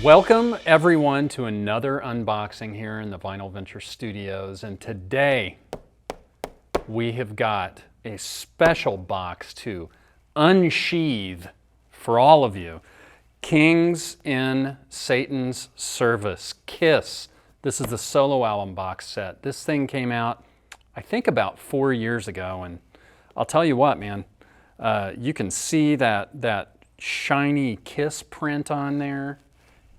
Welcome everyone to another unboxing here in the Vinal Ventures studios, and today we have got a special box to unsheathe for all of you. Kings in Satan's Service, KISS. This is the solo album box set. This thing came out, I think, about 4 years ago, and I'll tell you what, man, you can see that shiny KISS print on there,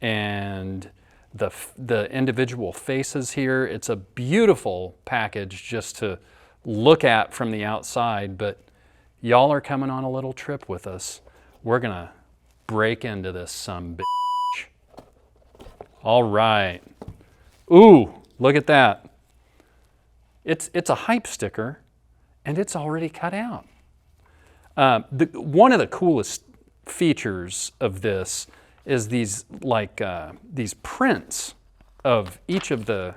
and the individual faces here. It's a beautiful package just to look at from the outside, but y'all are coming on a little trip with us. We're gonna break into this sumbitch. All right. Ooh, look at that. It's a hype sticker, and it's already cut out. One of the coolest features of this is these prints of each of the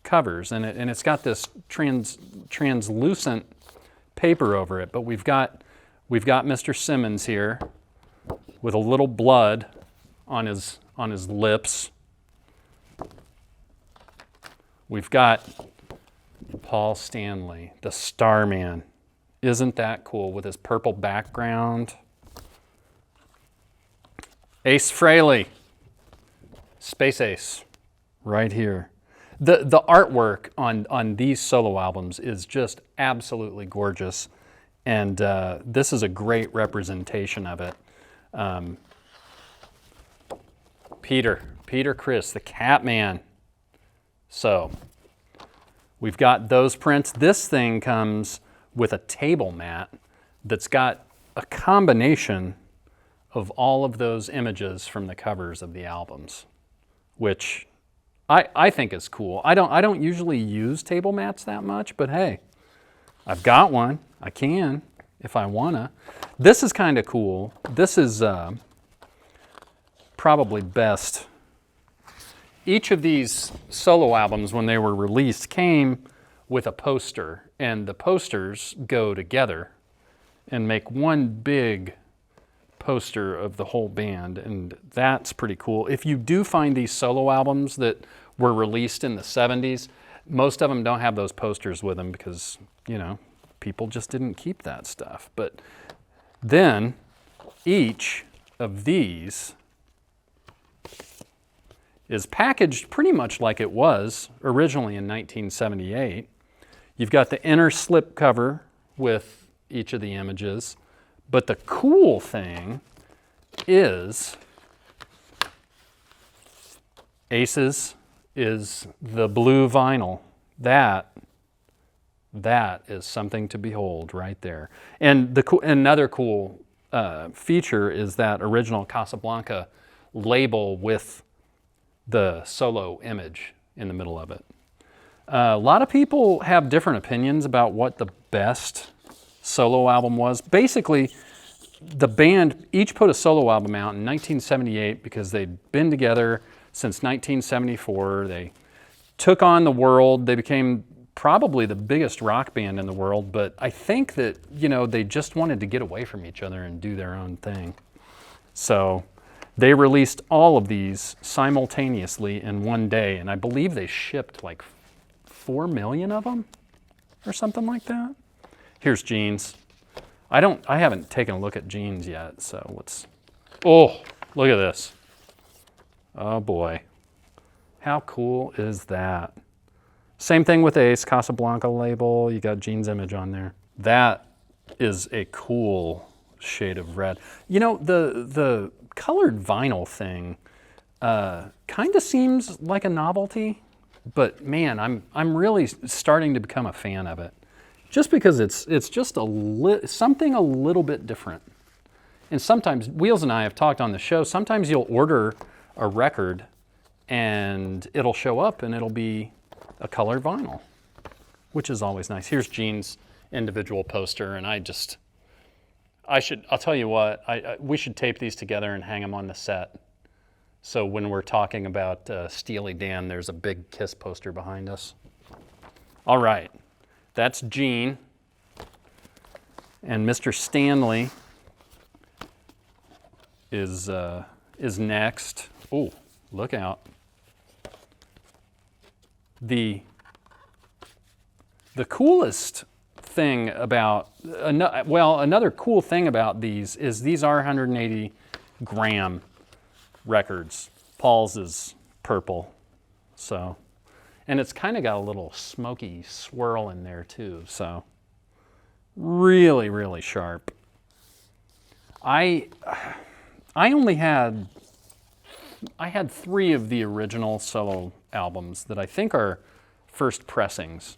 covers, and it's got this translucent paper over it. But we've got Mr. Simmons here with a little blood on his lips. We've got Paul Stanley, the Starman. Isn't that cool, with his purple background? Ace Frehley, Space Ace, right here. The artwork on these solo albums is just absolutely gorgeous, and this is a great representation of it. Peter Criss, the Catman. So we've got those prints. This thing comes with a table mat that's got a combination of all of those images from the covers of the albums, which I think is cool. I don't usually use table mats that much, but hey, I've got one. I can if I wanna. This is kind of cool. This is probably best. Each of these solo albums, when they were released, came with a poster, and the posters go together and make one big poster of the whole band, and that's pretty cool. If you do find these solo albums that were released in the 70s, most of them don't have those posters with them because, you know, people just didn't keep that stuff. But then each of these is packaged pretty much like it was originally in 1978. You've got the inner slip cover with each of the images. But the cool thing is Aces is the blue vinyl. That is something to behold right there. And another cool feature is that original Casablanca label with the solo image in the middle of it. A lot of people have different opinions about what the best solo album was. Basically, the band each put a solo album out in 1978 because they'd been together since 1974. They took on the world. They became probably the biggest rock band in the world, but I think that, you know, they just wanted to get away from each other and do their own thing. So they released all of these simultaneously in one day, and I believe they shipped like 4 million of them or something like that. Here's Jeans. I haven't taken a look at Jeans yet, so let's, oh, look at this. Oh boy. How cool is that? Same thing with Ace, Casablanca label. You got Jeans image on there. That is a cool shade of red. You know, the colored vinyl thing kind of seems like a novelty, but man, I'm really starting to become a fan of it. Just because it's just something a little bit different. And sometimes, Wheels and I have talked on the show, sometimes you'll order a record and it'll show up and it'll be a colored vinyl, which is always nice. Here's Gene's individual poster, and I'll tell you what, we should tape these together and hang them on the set. So when we're talking about Steely Dan, there's a big KISS poster behind us. All right. That's Gene, and Mr. Stanley is is next. Oh, look out. The coolest thing about, another cool thing about these is these are 180 gram records. Paul's is purple, so, and it's kind of got a little smoky swirl in there too, so really, really sharp. I had 3 of the original solo albums that I think are first pressings.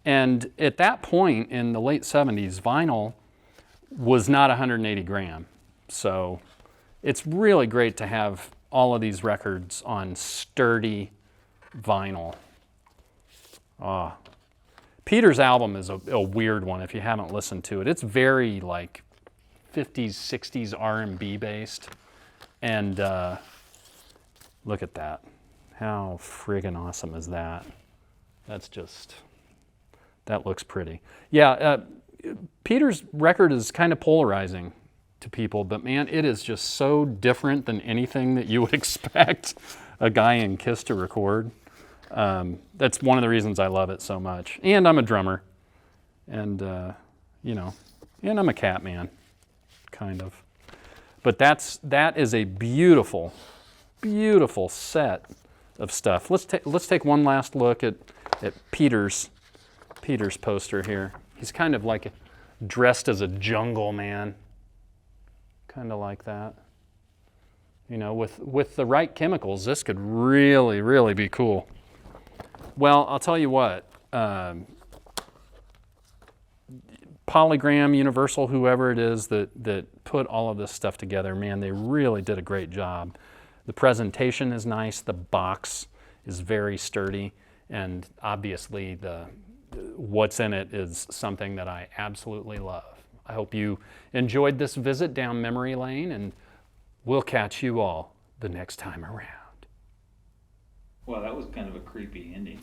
And at that point in the late 70s, vinyl was not 180 gram. So it's really great to have all of these records on sturdy vinyl. Peter's album is a weird one if you haven't listened to it. It's very like 50s, 60s R&B based. And look at that. How friggin' awesome is that? That's just, that looks pretty. Yeah, Peter's record is kind of polarizing to people, but man, it is just so different than anything that you would expect a guy in Kiss to record. That's one of the reasons I love it so much. And I'm a drummer, and you know, and I'm a cat man, kind of. But that is a beautiful, beautiful set of stuff. Let's take one last look at Peter's poster here. He's kind of like dressed as a jungle man, kind of like that. You know, with the right chemicals, this could really, really be cool. Well, I'll tell you what. Polygram, Universal, whoever it is that put all of this stuff together, man, they really did a great job. The presentation is nice, the box is very sturdy, and obviously what's in it is something that I absolutely love. I hope you enjoyed this visit down memory lane, and we'll catch you all the next time around. Well, that was kind of a creepy ending.